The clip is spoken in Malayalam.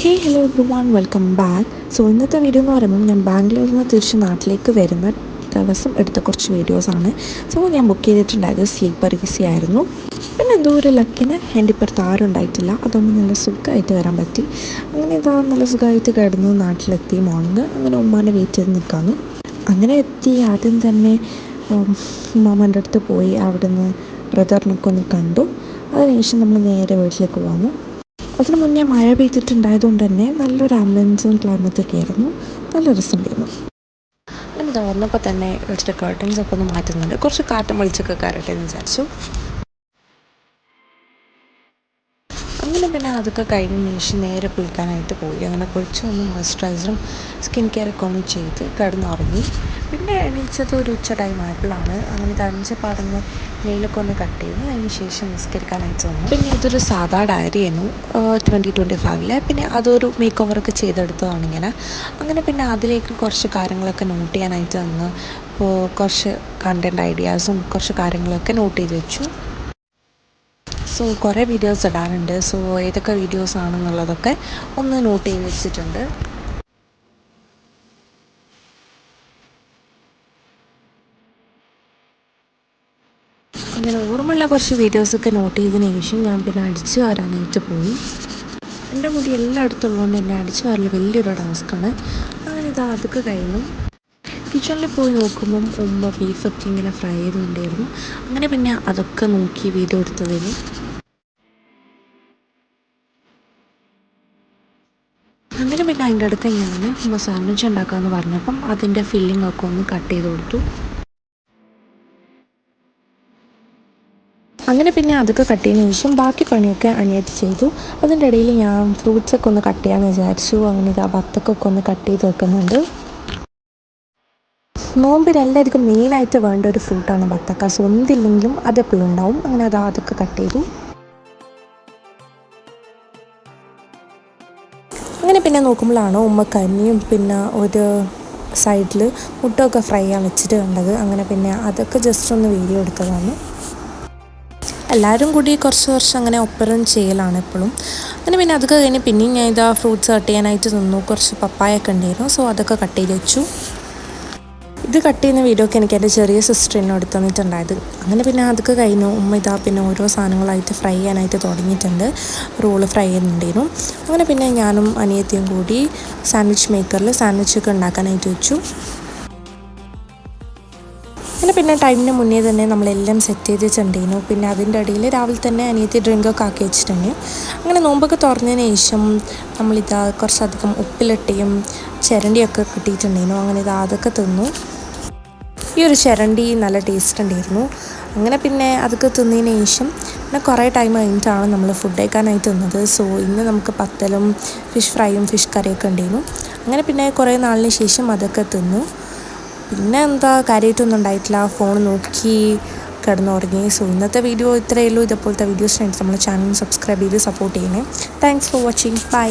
ഹേ hello every one welcome back. ഇന്നത്തെ വീഡിയോ എന്ന് പറയുമ്പോൾ ഞാൻ ബാംഗ്ലൂരിൽ നിന്ന് തിരിച്ച് നാട്ടിലേക്ക് വരുന്ന ദിവസം എടുത്ത കുറച്ച് വീഡിയോസാണ്. ഞാൻ ബുക്ക് ചെയ്തിട്ടുണ്ടായത് സ്ലീപ്പർ ഈസി ആയിരുന്നു. പിന്നെ എന്തോ ഒരു ലക്കിന് എൻ്റെ ഇപ്പുറത്ത് ആരും ഉണ്ടായിട്ടില്ല, അതുകൊണ്ട് നല്ല സുഖമായിട്ട് വരാൻ പറ്റി. അങ്ങനെ നല്ല സുഖമായിട്ട് കിടന്നു നാട്ടിലെത്തി. മോർണിംഗ് അങ്ങനെ ഉമ്മാനെ വെയിറ്റ് ചെയ്ത് നിൽക്കാമെന്ന് അങ്ങനെ എത്തി. ആദ്യം തന്നെ ഉമ്മാമ്മൻ്റെ അടുത്ത് പോയി, അവിടുന്ന് ബ്രദറിനൊക്കെ ഒന്ന് കണ്ടു. അതിനുശേഷം നമ്മൾ നേരെ വീട്ടിലേക്ക് പോകാമെന്ന്. അതിന് മുന്നേ മഴ പെയ്തിട്ടുണ്ടായതുകൊണ്ട് തന്നെ നല്ലൊരു ആംബിയൻസും ക്ലൈമറ്റൊക്കെ ആയിരുന്നു. നല്ല രസമുണ്ടായിരുന്നു. അങ്ങനെ ഇത് വന്നപ്പോൾ തന്നെ ഇവിടുത്തെ കർട്ടൻസൊക്കെ ഒന്ന് മാറ്റുന്നുണ്ട്, കുറച്ച് കാറ്റും വെളിച്ചൊക്കെ കയറട്ടെ എന്ന് വിചാരിച്ചു. അങ്ങനെ പിന്നെ അതൊക്കെ കഴിഞ്ഞ ശേഷം നേരെ കുളിക്കാനായിട്ട് പോയി. അങ്ങനെ കുളിച്ച് ഒന്ന് മോയ്സ്ചറൈസറും സ്കിൻ കെയറൊക്കെ ഒന്ന് ചെയ്ത് കിടന്നുറങ്ങി. പിന്നെ എണീച്ചത് ഒരു ഉച്ച ടൈം ആയപ്പോഴാണ്. അങ്ങനെ തണിച്ച പാടുന്ന നെയിലൊക്കെ ഒന്ന് കട്ട് ചെയ്ത് അതിന് ശേഷം നിസ്കരിക്കാനായിട്ട് വന്നു. പിന്നെ ഇതൊരു സാധാ ഡയറിയായിരുന്നു 2025. പിന്നെ അതൊരു മേക്ക് ഓവറൊക്കെ ചെയ്തെടുത്തതാണ് ഇങ്ങനെ. അങ്ങനെ പിന്നെ അതിലേക്ക് കുറച്ച് കാര്യങ്ങളൊക്കെ നോട്ട് ചെയ്യാനായിട്ട് വന്ന് കുറച്ച് കണ്ടൻറ് ഐഡിയാസും കുറച്ച് കാര്യങ്ങളൊക്കെ നോട്ട് ചെയ്ത് വെച്ചു. കുറേ വീഡിയോസ് ഇടാനുണ്ട്. ഏതൊക്കെ വീഡിയോസ് ആണെന്നുള്ളതൊക്കെ ഒന്ന് നോട്ട് ചെയ്ത് വെച്ചിട്ടുണ്ട്. അങ്ങനെ ഓർമ്മയുള്ള കുറച്ച് വീഡിയോസൊക്കെ നോട്ട് ചെയ്തതിന് ശേഷം ഞാൻ പിന്നെ അടിച്ചു വാരാനായിട്ട് പോയി. എൻ്റെ മുടി എല്ലായിടത്തും ഉള്ളതുകൊണ്ട് തന്നെ അടിച്ചു വാരൽ വലിയൊരു ടാസ്ക്കാണ്. അങ്ങനെ അതൊക്കെ കഴിഞ്ഞു. കിച്ചണിൽ പോയി നോക്കുമ്പം ഉമ്മ ബീഫൊക്കെ ഇങ്ങനെ ഫ്രൈ ചെയ്തുകൊണ്ടായിരുന്നു. അങ്ങനെ പിന്നെ അതൊക്കെ നോക്കി വീഡിയോ എടുത്തതിന്. അങ്ങനെ പിന്നെ അതിൻ്റെ അടുത്ത് ഞാൻ ഉമ്മ സാൻഡ്വിച്ച് ഉണ്ടാക്കാമെന്ന് പറഞ്ഞപ്പം അതിൻ്റെ ഫില്ലിംഗ് ഒക്കെ ഒന്ന് കട്ട് ചെയ്ത് കൊടുത്തു. അങ്ങനെ പിന്നെ അതൊക്കെ കട്ട് ചെയ്തതിന് ശേഷം ബാക്കി പണിയൊക്കെ അനിയത്തി ചെയ്തു. അതിൻ്റെ ഇടയിൽ ഞാൻ ഫ്രൂട്ട്സൊക്കെ ഒന്ന് കട്ട് ചെയ്യാമെന്ന് വിചാരിച്ചു. അങ്ങനെ ബത്തക്കൊക്കെ ഒന്ന് കട്ട് ചെയ്ത് വെക്കുന്നുണ്ട്. നോമ്പിന് എല്ലാവർക്കും മെയിനായിട്ട് വേണ്ട ഒരു ഫ്രൂട്ടാണ് ബത്തക്ക. എന്തില്ലെങ്കിലും അതെപ്പോഴും ഉണ്ടാവും. അങ്ങനെ അതൊക്കെ കട്ട് ചെയ്തു. അങ്ങനെ പിന്നെ നോക്കുമ്പോഴാണ് ഉമ്മ കഞ്ഞിയും പിന്നെ ഒരു സൈഡിൽ മുട്ടയൊക്കെ ഫ്രൈ ചെയ്യാൻ വെച്ചിട്ട് കണ്ടത്. അങ്ങനെ പിന്നെ അതൊക്കെ ജസ്റ്റ് ഒന്ന് വീഡിയോ എടുത്തതാണ്. എല്ലാവരും കൂടി കുറച്ച് അങ്ങനെ ഒപ്പരം ചെയ്യലാണ് എപ്പോഴും. അങ്ങനെ പിന്നെ അതൊക്കെ കഴിഞ്ഞ് പിന്നെയും ഞാൻ ഫ്രൂട്ട്സ് കട്ട് ചെയ്യാനായിട്ട് നിന്നു. കുറച്ച് പപ്പായൊക്കെ ഉണ്ടായിരുന്നു. അതൊക്കെ കട്ട് ചെയ്ത് വെച്ചു. ഇത് കട്ട് ചെയ്യുന്ന വീഡിയോ ഒക്കെ എനിക്ക് എൻ്റെ ചെറിയ സിസ്റ്റർ എന്നോട് തന്നിട്ടുണ്ടായത്. അങ്ങനെ പിന്നെ അതൊക്കെ കഴിഞ്ഞു. ഉമ്മ പിന്നെ ഓരോ സാധനങ്ങളായിട്ട് ഫ്രൈ ചെയ്യാനായിട്ട് തുടങ്ങിയിട്ടുണ്ട്. റോള് ഫ്രൈ ചെയ്യുന്നുണ്ടായിരുന്നു. അങ്ങനെ പിന്നെ ഞാനും അനിയത്തിയും കൂടി സാൻഡ്വിച്ച് മേക്കറിൽ സാൻഡ്വിച്ചൊക്കെ ഉണ്ടാക്കാനായിട്ട് വെച്ചു. അങ്ങനെ പിന്നെ ടൈമിന് മുന്നേ തന്നെ നമ്മളെല്ലാം സെറ്റ് ചെയ്ത് വെച്ചിട്ടുണ്ടായിരുന്നു. പിന്നെ അതിൻ്റെ ഇടയിൽ രാവിലെ തന്നെ അനിയത്തി ഡ്രിങ്കൊക്കെ ആക്കി വെച്ചിട്ടുണ്ട്. അങ്ങനെ നോമ്പൊക്കെ തുറന്നതിന് ശേഷം കുറച്ചധികം ഉപ്പിലിട്ടയും ചിരണ്ടിയൊക്കെ കിട്ടിയിട്ടുണ്ടായിരുന്നു. അങ്ങനെ അതൊക്കെ തിന്നു. ഈ ഒരു ചിരണ്ടി നല്ല ടേസ്റ്റ് ഉണ്ടായിരുന്നു. അങ്ങനെ പിന്നെ അതൊക്കെ തിന്നതിന് ശേഷം പിന്നെ കുറേ ടൈം കഴിഞ്ഞിട്ടാണ് നമ്മൾ ഫുഡ് കഴിക്കാനായിട്ട് തിന്നത്. ഇന്ന് നമുക്ക് പത്തലും ഫിഷ് ഫ്രൈയും ഫിഷ് കറിയൊക്കെ ഉണ്ടായിരുന്നു. അങ്ങനെ പിന്നെ കുറേ നാളിന് ശേഷം അതൊക്കെ തിന്നു. പിന്നെ കാര്യമായിട്ടൊന്നും ഉണ്ടായിട്ടില്ല. ഫോൺ നോക്കി കിടന്നുറങ്ങി. ഇന്നത്തെ വീഡിയോ ഇത്രയേ ഉള്ളൂ. ഇതുപോലത്തെ വീഡിയോസിനായിട്ട് നമ്മുടെ ചാനൽ സബ്സ്ക്രൈബ് ചെയ്ത് സപ്പോർട്ട് ചെയ്യണേ. Thanks for watching. ബൈ.